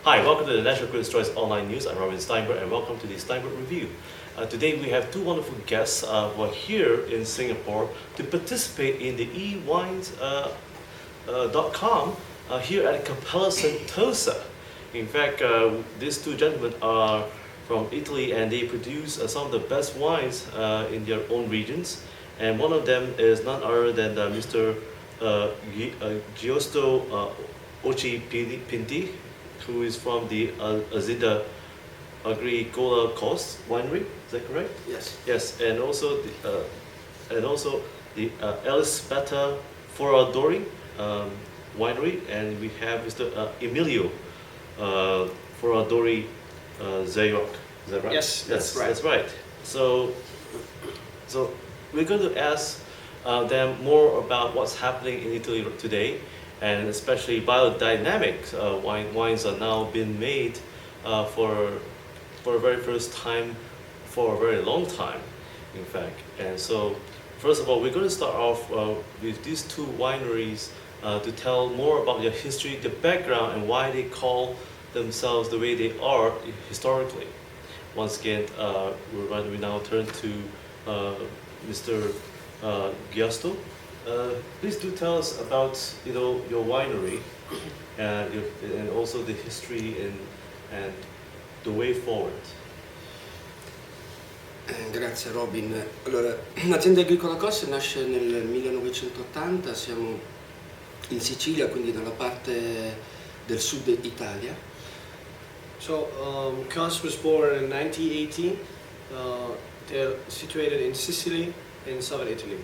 Hi, welcome to the National Critics' Choice Online News. I'm Robin Steinberg and welcome to the Steinberg Review. Today we have two wonderful guests who are here in Singapore to participate in the ewines.com here at Capella Sentosa. In fact, these two gentlemen are from Italy and they produce some of the best wines in their own regions. And one of them is none other than Mr. Giusto Pinti, who is from the AZIENDA AGRICOLA COS Winery. Is that correct? Yes. Yes, and also the ELISABETTA FORADORI Winery, and we have Mr. Emilio Foradori Zayok. Is that right? Yes, that's right. That's right. So we're going to ask them more about what's happening in Italy today, and especially biodynamic wines are now being made for the very first time for a very long time, in fact. And so, first of all, we're going to start off with these two wineries to tell more about their history, the background, and why they call themselves the way they are historically. Once again, we now turn to Mr. Giusto. Please do tell us about your winery and also the history and the way forward. Grazie Robin. Allora, l'azienda agricola COS nasce nel 1980, siamo in Sicilia, quindi dalla parte del sud Italia. So, COS was born in 1980. They're situated in Sicily, in southern Italy.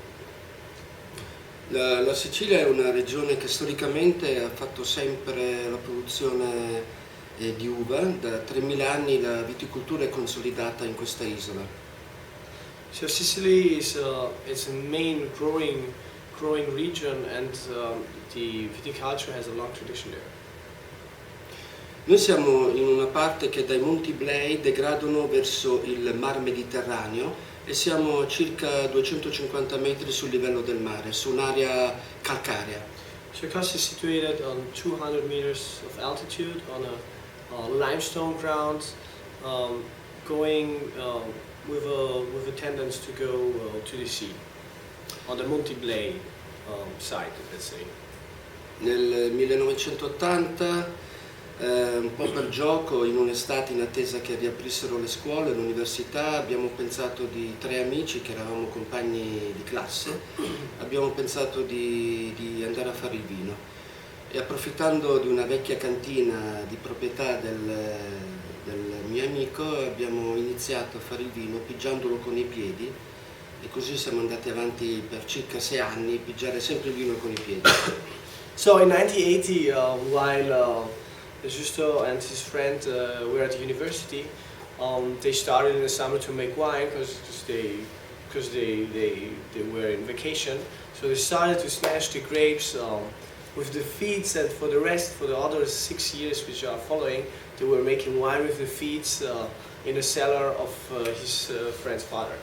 La Sicilia è una regione che storicamente ha fatto sempre la produzione di uva. Da 3000 anni la viticoltura è consolidata in questa isola. So Sicily is a main growing region, and the viticulture has a long tradition there. Noi siamo in una parte che dai Monti Blei degradano verso il Mar Mediterraneo e siamo a circa 250 metri sul livello del mare, su un'area calcarea. So COS is situated on 200 meters of altitude on a limestone ground, going with a tendency to go to the sea, on the Monti Blei side, let's say. Nel 1980, un po' per gioco, in un'estate in attesa che riaprissero le scuole, l'università, abbiamo pensato di tre amici che eravamo compagni di classe, abbiamo pensato di andare a fare il vino e approfittando di una vecchia cantina di proprietà del mio amico abbiamo iniziato a fare il vino pigiandolo con i piedi e così siamo andati avanti per circa 6 anni, pigiare sempre il vino con i piedi. So in 1980, while Giusto and his friend were at the university, they started in the summer to make wine because they were in vacation. So they started to smash the grapes with the feeds, and for the other 6 years which are following, they were making wine with the feeds in the cellar of his friend's father.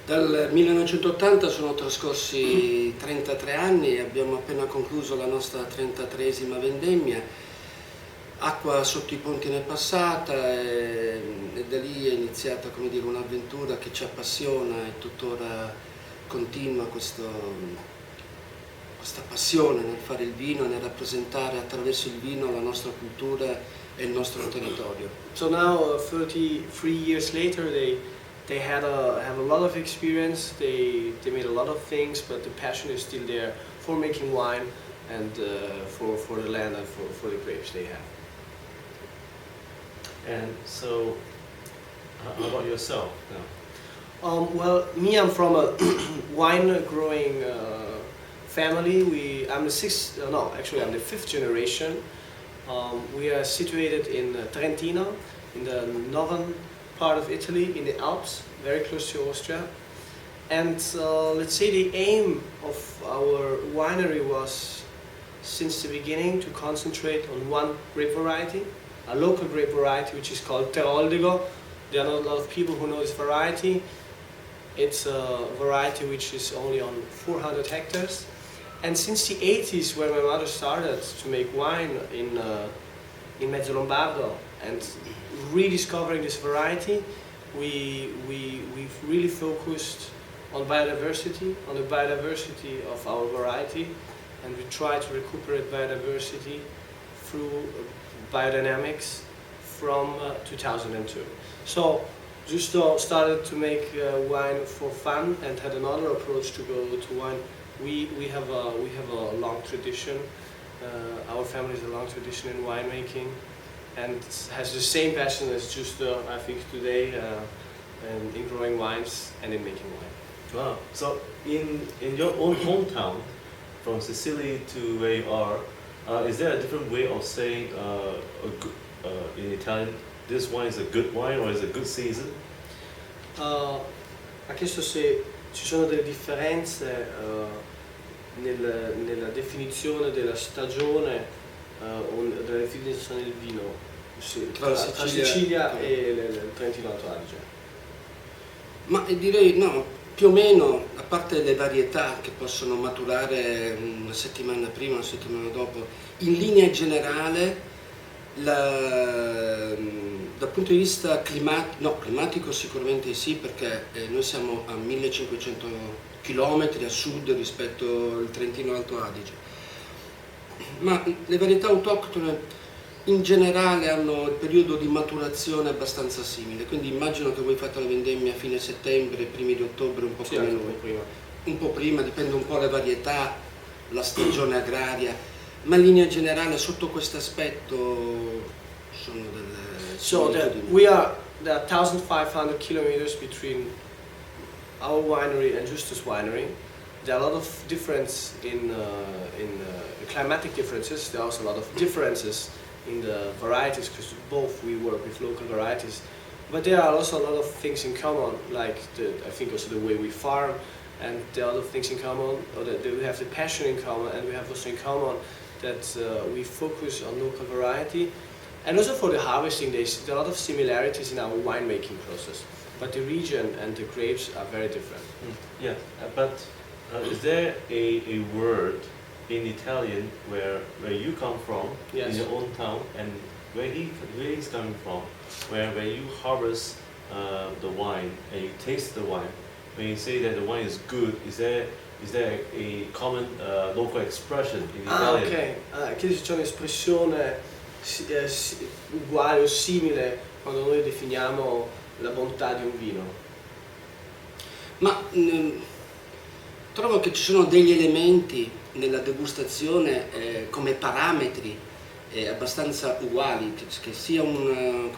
Dal 1980 sono trascorsi 33 anni e abbiamo appena concluso la nostra 33esima vendemmia. Acqua sotto i ponti ne è passata e da lì è iniziata, come dire, un'avventura che ci appassiona e tuttora continua questa passione nel fare il vino, nel rappresentare attraverso il vino la nostra cultura e il nostro territorio. So now, 33 years later, they have a lot of experience. They made a lot of things, but the passion is still there for making wine and for the land and for the grapes they have. And so, how about yourself now? Well, me, I'm from a wine growing family. I'm the fifth generation. We are situated in Trentino, in the northern part of Italy, in the Alps, very close to Austria. And let's say the aim of our winery was, since the beginning, to concentrate on one grape variety, a local grape variety which is called Teroldego. There are not a lot of people who know this variety. It's a variety which is only on 400 hectares. And since the 80s, when my mother started to make wine in Mezzo Lombardo and rediscovering this variety, we've really focused on biodiversity, on the biodiversity of our variety, and we try to recuperate biodiversity through biodynamics from 2002. So just started to make wine for fun and had another approach to go to wine. We have a long tradition. Our family has a long tradition in winemaking, and has the same passion as Giusto, I think, today in growing wines and in making wine. Wow. So in your own hometown, from Sicily to where you are, is there a different way of saying in Italian, this wine is a good wine or is a good season? Ha chiesto se ci sono delle differenze nella definizione della stagione o della definizione del vino tra Sicilia e il Trentino Alto Adige. Ma direi no, più o meno, a parte le varietà che possono maturare una settimana prima, una settimana dopo, in linea generale dal punto di vista climatico sicuramente sì, perché noi siamo a 1500 km a sud rispetto al Trentino Alto Adige, ma le varietà autoctone in generale hanno il periodo di maturazione abbastanza simile, quindi immagino che voi fate la vendemmia a fine settembre, primi di ottobre, un po' come noi. Un po' prima, dipende un po' le varietà, la stagione agraria, ma in linea generale sotto questo aspetto sono delle similitudini. There are 1,500 kilometers between our winery and Justus winery. There are a lot of difference in climatic differences. There are also a lot of differences in the varieties, because both we work with local varieties. But there are also a lot of things in common, like I think also the way we farm, and there are other things in common, or that we have the passion in common, and we have also in common that we focus on local variety. And also for the harvesting days, there are a lot of similarities in our winemaking process, but the region and the grapes are very different. Yeah, but is there a word in Italian where you come from, Yes. in your own town, and where he's coming from, where you harvest the wine and you taste the wine, when you say that the wine is good, is there a common local expression in Italian? Ok, chiedi se c'è un'espressione uguale o simile quando noi definiamo la bontà di un vino. Ma trovo che ci sono degli elementi nella degustazione come parametri abbastanza uguali, che sia un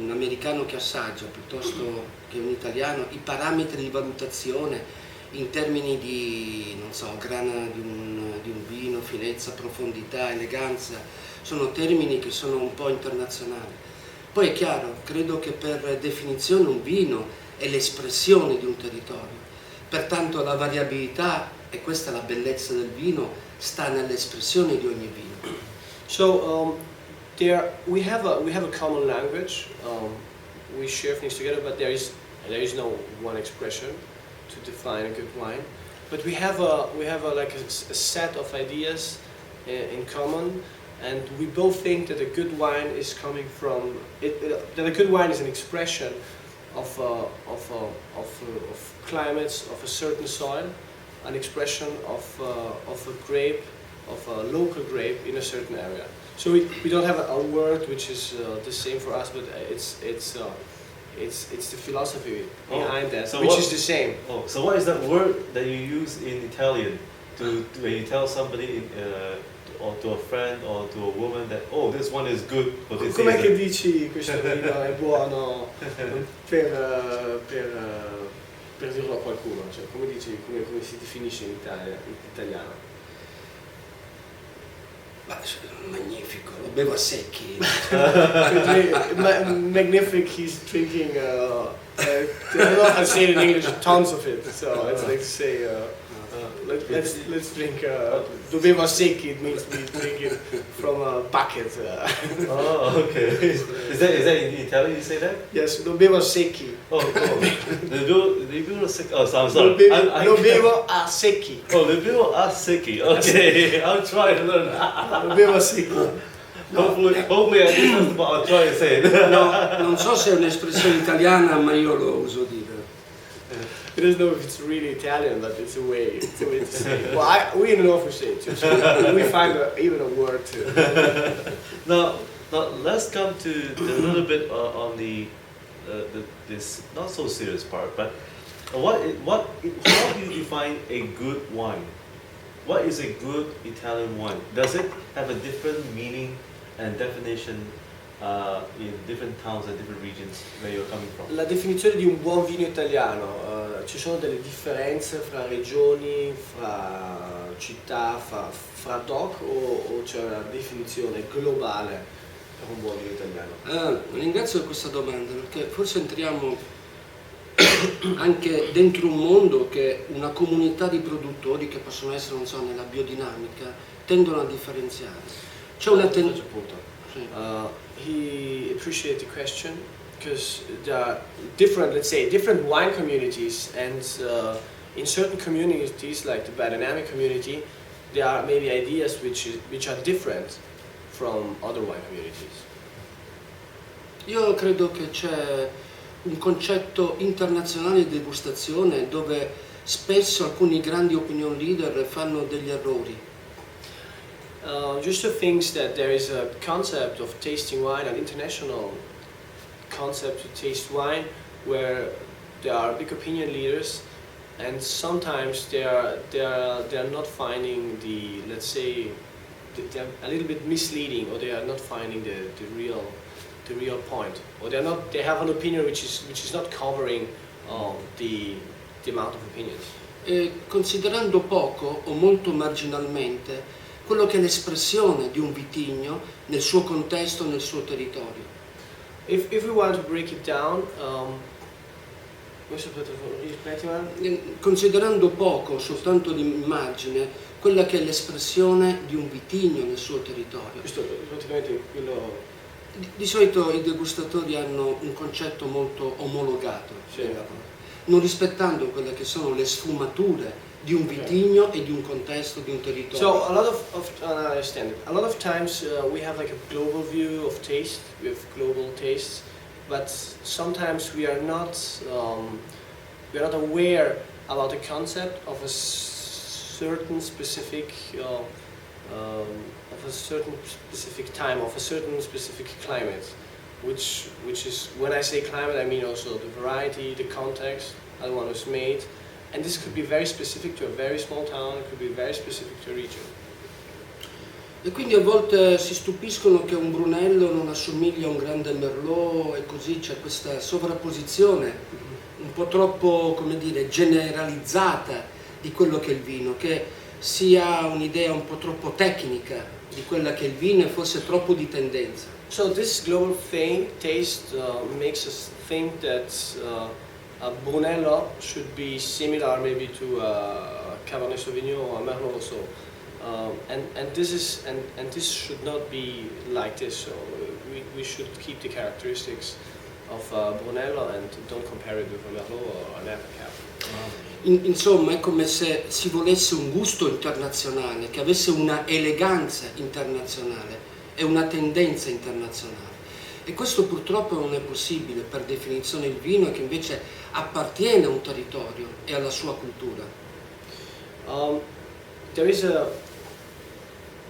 americano che assaggia piuttosto che un italiano, i parametri di valutazione in termini di, non so, grana di un vino, finezza, profondità, eleganza, sono termini che sono un po' internazionali. Poi è chiaro, credo che per definizione un vino è l'espressione di un territorio, pertanto la variabilità, e questa è la bellezza del vino, sta nell'espressione di ogni vino. So we have a common language. We share things together, but there is no one expression to define a good wine. But we have a set of ideas in common, and we both think that a good wine is coming from that a good wine is an expression of climates of a certain soil, an expression of a grape, of a local grape in a certain area. So we don't have a word which is the same for us, but it's the philosophy behind that, so which is the same. Oh, so what is that word that you use in Italian to when you tell somebody or to a friend or to a woman that this one is good for this Com'è che season? dici questo vino è buono per dirlo a qualcuno? Cioè, come si definisce in italiano? Ma magnifico, lo bevo a secchi. Magnific, he's drinking, I don't know how to say it in English, tons of it. So it's like to say, let's drink. Dovevo secchi. It means we drink it from a bucket. Oh, okay. Is that in Italian? You say that? Yes, dovevo secchi. Oh. Libero secchi. Oh, so I'm sorry. Dovevo a secchi. Oh, libero a secchi. Okay, I'll try to learn. Dovevo secchi. Hopefully at least I'll try to say it. No, non so se è un'espressione italiana, ma io lo uso dire. I don't know if it's really Italian, but it's a way to say it. Well, we in North say it too, so we find even a word too. Now let's come to a little bit on this not so serious part, but how do you define a good wine? What is a good Italian wine? Does it have a different meaning and definition in different towns and different regions where you're coming from? La definizione di un buon vino italiano, ci sono delle differenze fra regioni, fra città, fra DOC o c'è una definizione globale per un buon vino italiano? Ringrazio per questa domanda perché forse entriamo anche dentro un mondo che una comunità di produttori che possono essere, non so, nella biodinamica, tendono a differenziare. C'è una tendenza. He appreciated the question because there are different, let's say, different wine communities, and in certain communities, like the biodynamic community, there are maybe ideas which are different from other wine communities. Io credo che c'è un concetto internazionale di degustazione dove spesso alcuni grandi opinion leader fanno degli errori. Just to think that there is a concept of tasting wine, an international concept to taste wine, where there are big opinion leaders, and sometimes they are not finding the, let's say, they're a little bit misleading, or they are not finding the real point, or they have an opinion which is not covering the amount of opinions. Considerando poco o molto marginalmente quello che è l'espressione di un vitigno nel suo contesto, nel suo territorio. If we want to break it down, considerando poco, soltanto l'immagine, quella che è l'espressione di un vitigno nel suo territorio. Questo praticamente quello. Di solito i degustatori hanno un concetto molto omologato, Sì. non rispettando quelle che sono le sfumature di un vitigno e di un contesto, di un territorio. So a lot of I understand it. A lot of times we have like a global view of taste, we have global tastes, but sometimes we are not aware about the concept of a certain specific time, of a certain specific climate, which is, when I say climate, I mean also the variety, the context, how one was made. And this could be very specific to a very small town, it could be very specific to a region. E quindi a volte si stupiscono che un Brunello non assomiglia a un grande Merlot e così c'è questa sovrapposizione un po' troppo, come dire, generalizzata di quello che è il vino, che si ha un'idea un po' troppo tecnica di quella che è il vino e forse troppo di tendenza. So this global taste makes us think that a Brunello should be similar maybe to a Cabernet Sauvignon or a Merlot or so, and this should not be like this. So we should keep the characteristics of Brunello and don't compare it with a Merlot or an Apple Cab. Insomma, è come se si volesse un gusto internazionale, che avesse una eleganza internazionale e una tendenza internazionale. E questo purtroppo non è possibile per definizione il vino, che invece appartiene a un territorio e alla sua cultura.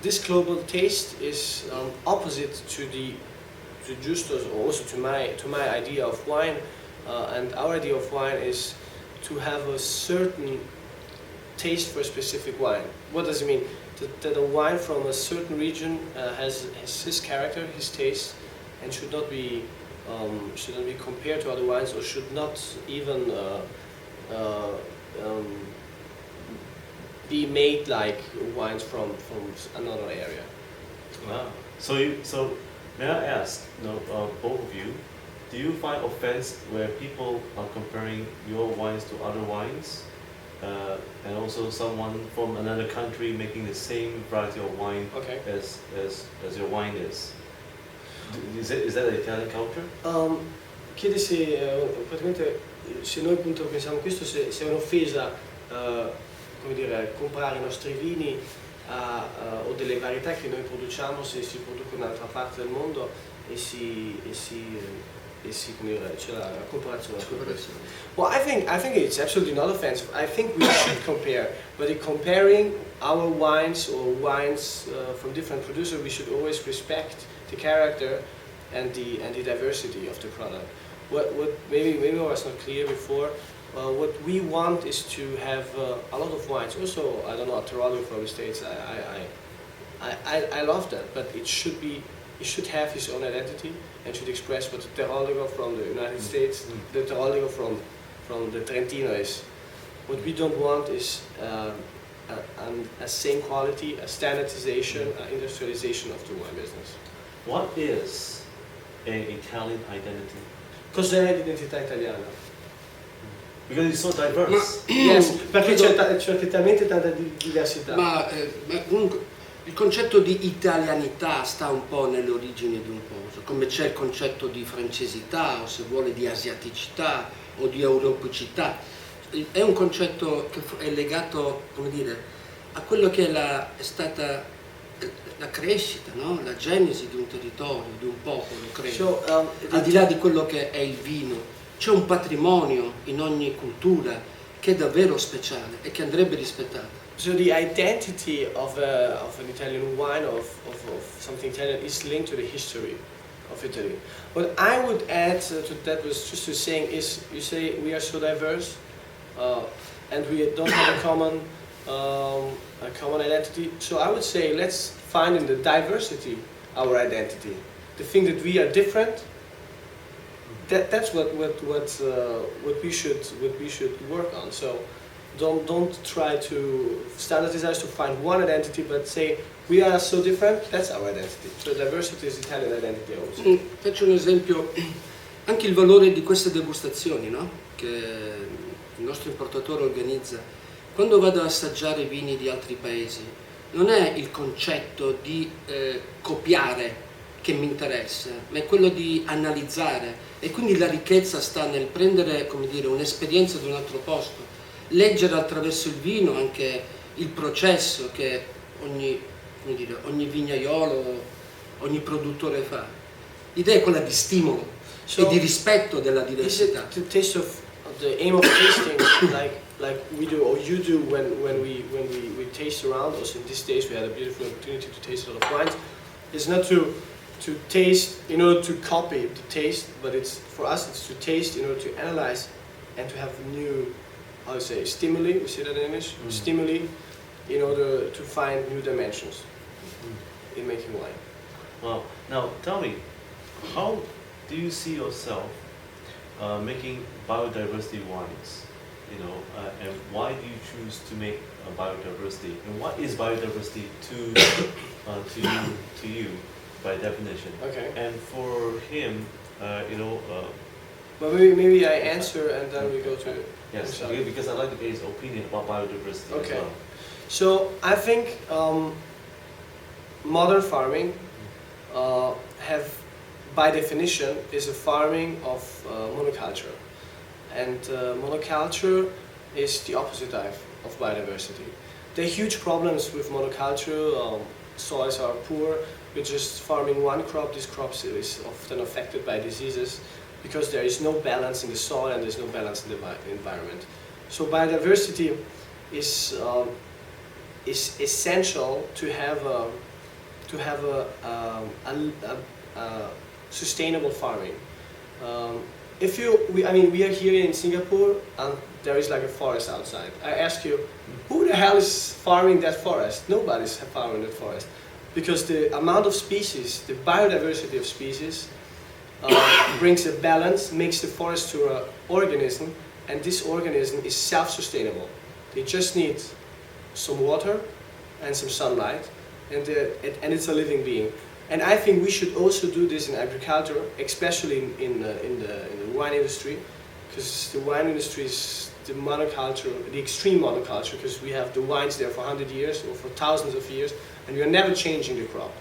This global taste is opposite to Giusto's, or also to my idea of wine, and our idea of wine is to have a certain taste for a specific wine. What does it mean? That a wine from a certain region has his character, his taste, and should not be compared to other wines, or should not even be made like wines from another area. Wow. So may I ask, both of you, do you find offense where people are comparing your wines to other wines? and also someone from another country making the same variety of wine Okay. as your wine is. Is that the Italian culture? Chiede se praticamente se noi appunto pensiamo questo, se è un'offesa come dire, comprare i nostri vini o delle varietà che noi produciamo se si producono in un'altra parte del mondo e come dire, c'è la comparazione. Well, I think it's absolutely not offensive. I think we should compare, but in comparing our wines or wines from different producers, we should always respect the character and the diversity of the product. What maybe I was not clear before. What we want is to have a lot of wines. Also, I don't know, Terroir from the States. I love that, but it should have its own identity and should express what the Terroir from the United States, the Terroir from the Trentino is. What we don't want is a same quality, a standardization, industrialization of the wine business. What is an Italian identity? Cos'è l'identità italiana? Because it's so diverse. Yes, perché c'è talmente tanta diversità. Ma comunque il concetto di italianità sta un po' nelle origini di un posto, come c'è il concetto di francesità o se vuole di asiaticità o di europeicità. È un concetto che è legato, come dire, a quello che è stata la crescita, no? La genesi di un territorio, di un popolo, credo. So, Al di là di quello che è il vino, c'è un patrimonio in ogni cultura che è davvero speciale e che andrebbe rispettato. So the identity of an Italian wine, of something Italian, is linked to the history of Italy. What I would add to that was just to saying is, you say we are so diverse, and we don't have a common identity. So I would say let's find in the diversity our identity. The thing that we are different. That's what we should work on. So don't try to standardize to find one identity, but say we are so different. That's our identity. So diversity is Italian identity also. Faccio un esempio, anche il valore di queste degustazioni, no? Che il nostro importatore organizza. Quando vado ad assaggiare vini di altri paesi, non è il concetto di copiare che mi interessa, ma è quello di analizzare, e quindi la ricchezza sta nel prendere, come dire, un'esperienza di un altro posto, leggere attraverso il vino anche il processo che ogni vignaiolo, ogni produttore fa. L'idea è quella di stimolo e di rispetto della diversità. The taste of the aim of tasting, like we do or you do when we taste around. Also in these days we had a beautiful opportunity to taste a lot of wines. It's not to taste in order to copy the taste, but for us it's to taste in order to analyze and to have new, how to say, stimuli. We say that in English. Stimuli, in order to find new dimensions in making wine. Well, now tell me, how do you see yourself making biodiversity wines? You know, and why do you choose to make biodiversity? And what is biodiversity to you by definition? Okay. And for him, But maybe I answer and then we go to. yes, because I'd like to get his opinion about biodiversity as Okay. well. So I think modern farming have, by definition, is a farming of monoculture, and monoculture is the opposite of biodiversity. There are huge problems with monoculture. Soils are poor. We're just farming one crop. This crop is often affected by diseases because there is no balance in the soil and there's no balance in the environment. So biodiversity is essential to have a sustainable farming. We are here in Singapore and there is like a forest outside. I ask you, who the hell is farming that forest? Nobody's farming that forest. Because the amount of species, the biodiversity of species, brings a balance, makes the forest to an organism, and this organism is self-sustainable. They just need some water and some sunlight, and it's a living being. And I think we should also do this in agriculture, especially in the wine industry, because the wine industry is the monoculture, the extreme monoculture, because we have the vines there for 100 years or for thousands of years, and we are never changing the crop.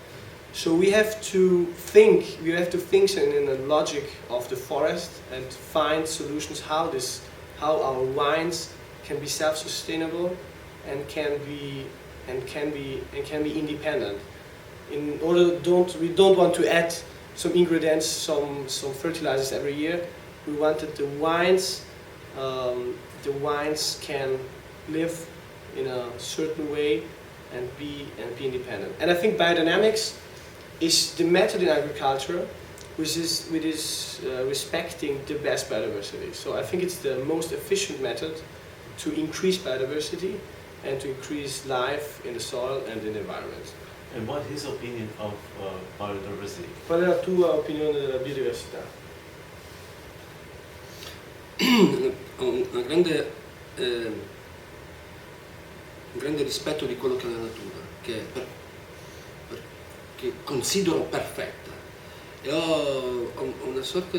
So we have to think in a logic of the forest and find solutions how our wines can be self-sustainable and can be independent. In order, we don't want to add some ingredients, some fertilizers every year. We wanted the wines can live in a certain way and be independent. And I think biodynamics is the method in agriculture which is respecting the best biodiversity. So I think it's the most efficient method to increase biodiversity and to increase life in the soil and in the environment. And what is his opinion of biodiversity? Qual è la tua opinione della biodiversità? Ho un grande rispetto di quello che è la natura, che considero perfetta, e ho una sorta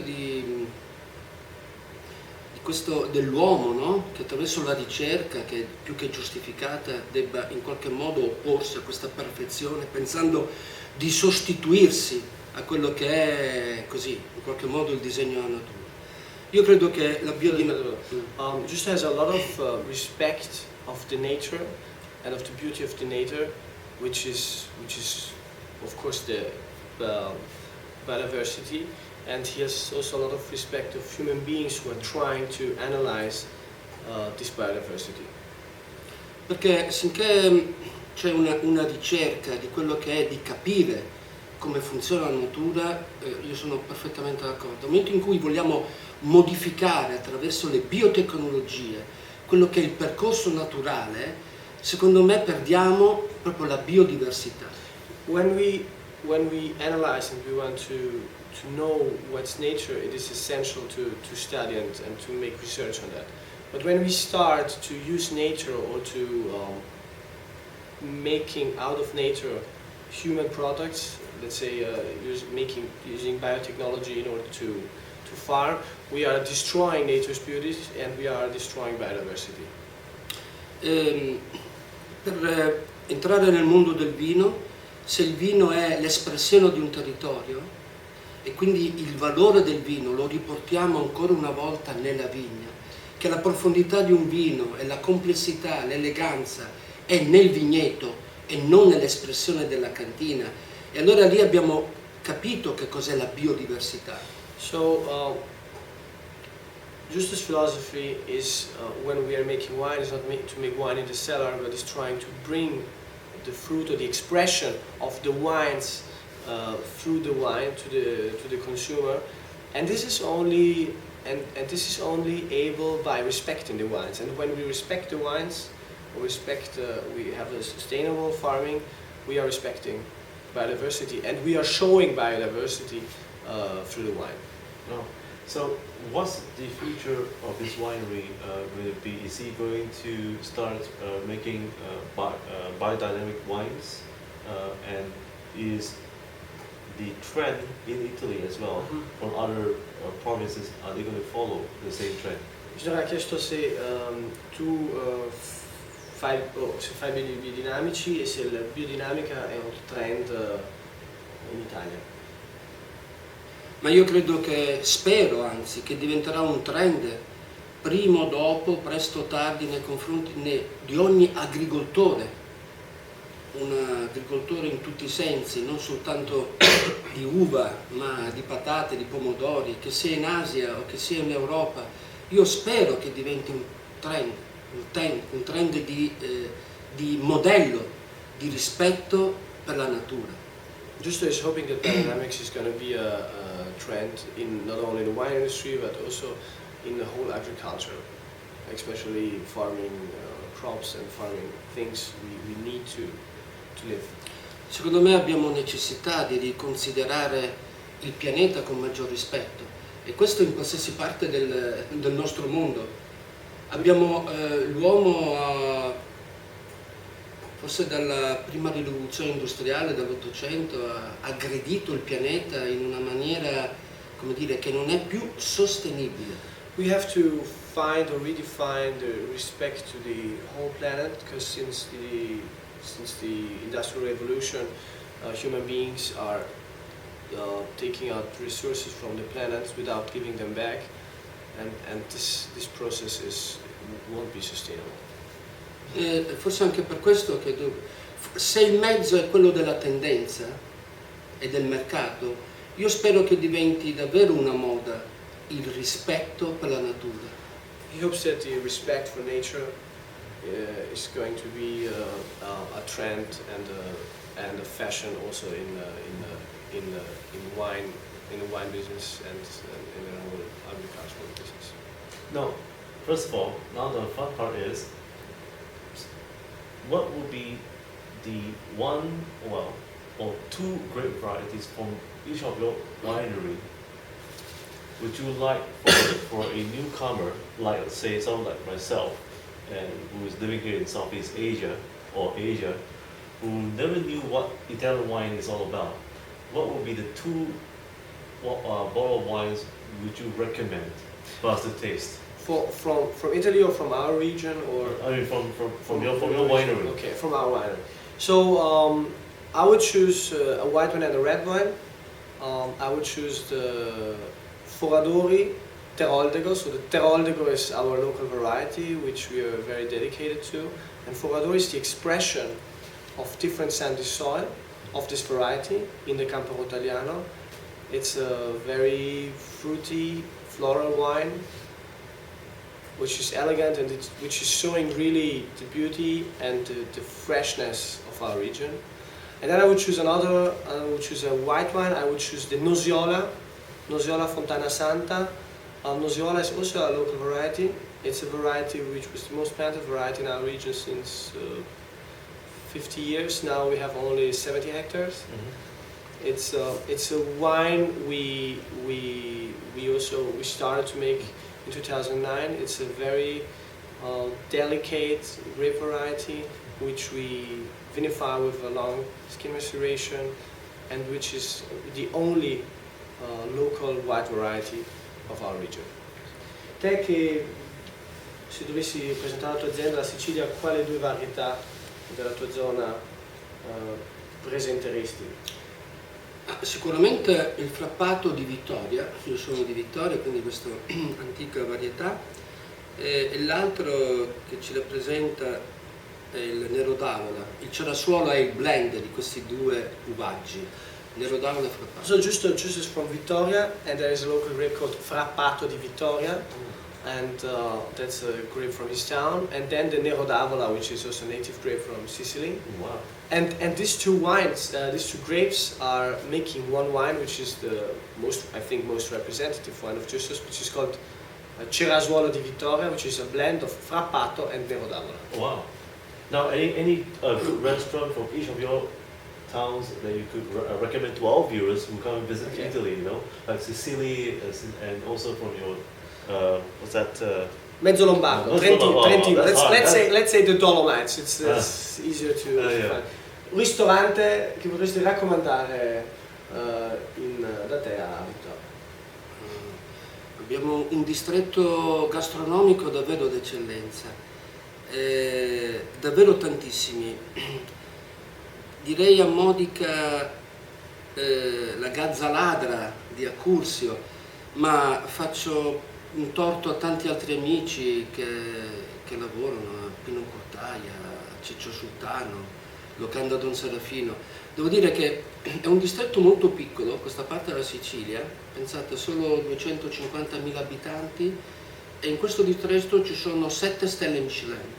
dell'uomo, no? Che attraverso la ricerca, che è più che giustificata, debba in qualche modo opporsi a questa perfezione, pensando di sostituirsi a quello che è così, in qualche modo, il disegno della natura. Io credo che la biodiversità just has a lot of respect of the nature and of the beauty of the nature, which is of course the biodiversity, and he has also a lot of respect of human beings who are trying to analyze this biodiversity. Perché finché c'è una ricerca di quello che è di capire come funziona la natura, io sono perfettamente d'accordo. Nel momento in cui vogliamo modificare attraverso le biotecnologie quello che è il percorso naturale, secondo me perdiamo proprio la biodiversità. When we analyze and we want to know what's nature, it is essential to study and to make research on that. But when we start to use nature or to making out of nature human products, let's say using biotechnology in order to farm, we are destroying nature's beauties and we are destroying biodiversity. Per entrare nel mondo del vino, se il vino è l'espressione di un territorio e quindi il valore del vino lo riportiamo ancora una volta nella vigna, che la profondità di un vino e la complessità, l'eleganza è nel vigneto e non nell'espressione della cantina, e allora lì abbiamo capito che cos'è la biodiversità. So Justus' philosophy is when we are making wine, is not to make wine in the cellar, but is trying to bring the fruit or the expression of the wines through the wine to the consumer, and this is only able by respecting the wines. And when we respect the wines, or we have a sustainable farming, we are respecting biodiversity, and we are showing biodiversity through the wine. No. So, what's the future of this winery going to be? Is he going to start making biodynamic wines? And is the trend in Italy as well, from other provinces, are they going to follow the same trend? Bisogna chiesto se tu fai biodinamici e se la biodinamica è un trend in Italia. Ma io credo spero anzi, che diventerà un trend prima o dopo, presto o tardi, nei confronti di ogni agricoltore, un agricoltore in tutti i sensi, non soltanto di uva, ma di patate, di pomodori, che sia in Asia o che sia in Europa. Io spero che diventi un trend di modello, di rispetto per la natura. Justus is hoping that biodynamics is going to be a trend in not only the wine industry but also in the whole agriculture, especially farming crops and farming things we need to live. Secondo me abbiamo necessità di riconsiderare il pianeta con maggior rispetto, e questo in qualsiasi parte del nostro mondo. L'uomo forse dalla prima rivoluzione industriale, dall'Ottocento, ha aggredito il pianeta in una maniera, come dire, che non è più sostenibile. We have to find or redefine the respect to the whole planet, because since the Industrial Revolution, human beings are taking out resources from the planet without giving them back, and this process won't be sustainable. Forse anche per questo che se il mezzo è quello della tendenza e del mercato, io spero che diventi davvero una moda il rispetto per la natura. He hopes that the respect for nature is going to be a trend and a fashion also in the wine business and in the whole agricultural business. Now, first of all, now the fun part is, what would be the one, well, or two grape varieties from each of your winery would you like for a newcomer, like say someone like myself, and who is living here in Southeast Asia or Asia, who never knew what Italian wine is all about? What would be the two bottle of wines would you recommend for us to taste? From Italy or from our region, or I mean from your winery. Okay, from our winery. So I would choose a white wine and a red wine. I would choose the FORADORI Teroldego. So the Teroldego is our local variety, which we are very dedicated to. And FORADORI is the expression of different sandy soil of this variety in the Campo Rotagliano. It's a very fruity, floral wine, which is elegant and which is showing really the beauty and the freshness of our region. And then I would choose another, I would choose a white wine. I would choose the Nosiola Fontana Santa. Nosiola is also a local variety. It's a variety which was the most planted variety in our region since 50 years. Now we have only 70 hectares. Mm-hmm. It's a wine we started to make in 2009. It's a very delicate grape variety which we vinify with a long skin maceration, and which is the only local white variety of our region. Te che se dovessi presentare la tua azienda, la Sicilia, quali due varietà della tua zona presenteresti? Sicuramente il frappato di Vittoria, io sono di Vittoria, quindi questa antica varietà, e l'altro che ci rappresenta è il Nero d'Avola. Il Cerasuolo è il blend di questi due uvaggi, Nero d'Avola e Frappato. So Giusto is from Vittoria, and there is a local grape called Frappato di Vittoria, and that's a grape from his town. And then the Nero d'Avola, which is also a native grape from Sicily. Wow. And these two wines, these two grapes are making one wine, which is the most representative wine of Justus, which is called Cerasuolo di Vittoria, which is a blend of Frappato and Nero d'Avola. Wow. Now, any good restaurant from each of your towns that you could recommend to our viewers who come and visit Italy, you know, like Sicily, and also from your, what's that? Mezzo Lombardo, Trentino. Let's say the Dolomites. It's easier to find. Un ristorante che potresti raccomandare da te a Vittoria? Abbiamo un distretto gastronomico davvero d'eccellenza, davvero tantissimi. Direi a Modica la Gazza Ladra di Accursio, ma faccio un torto a tanti altri amici che lavorano, a Pino Cortaia, a Ciccio Sultano, Locanda Don Serafino. Devo dire che è un distretto molto piccolo, questa parte della Sicilia, pensate solo 250.000 abitanti, e in questo distretto ci sono 7 stelle Michelin.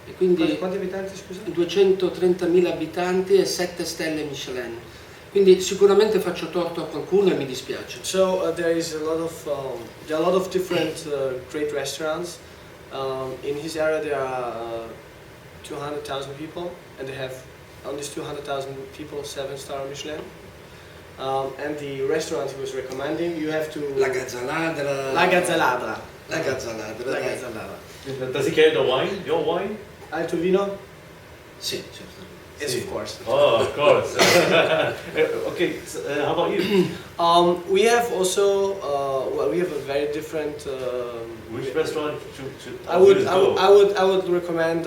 E quindi quanti abitanti, scusa? 230.000 abitanti e 7 stelle Michelin. Quindi sicuramente faccio torto a qualcuno e mi dispiace. So there are a lot of different great restaurants. In his area there are 200,000 people, and they have on these 200,000 people 7-star Michelin. And the restaurant he was recommending, you have to... La Gazza Ladra. La Gazza Ladra. La Gazza Ladra. La Gazza Ladra. Does he carry the wine? Your wine? Hai il tuo vino? Sì, certo. Yes, of course. Oh, of course. Okay, so, how about you? We have also, well, we have a very different. Which restaurant should I would, viewers I go? would, I would, I would recommend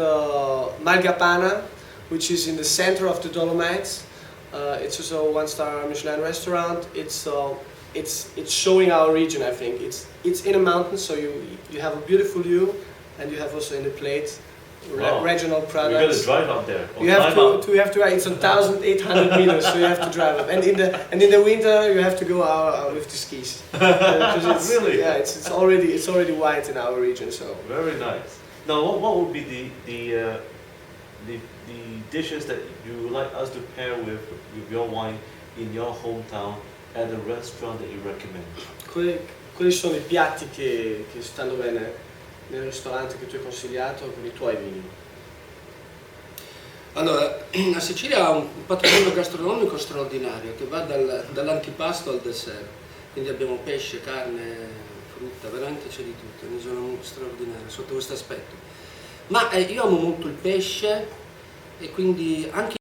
Malgapana, which is in the center of the Dolomites. It's also a one-star Michelin restaurant. It's showing our region. I think it's in a mountain, so you have a beautiful view, and you have also in the plate Wow. regional We're products. gonna drive up there. Or You have climb up. to have to. It's 1,800 meters, so you have to drive up. And in the winter, you have to go out with the skis. Because it's, Really? Yeah, it's already white in our region. So Very nice. Now, what would be the dishes that you would like us to pair with your wine in your hometown at a restaurant that you recommend? quali sono i piatti che stanno bene nel ristorante che tu hai consigliato con i tuoi vini? Allora, la Sicilia ha un patrimonio gastronomico straordinario che va dall'antipasto al dessert, quindi abbiamo pesce, carne, frutta, veramente c'è di tutto, è una zona straordinaria sotto questo aspetto. Ma io amo molto il pesce e quindi anche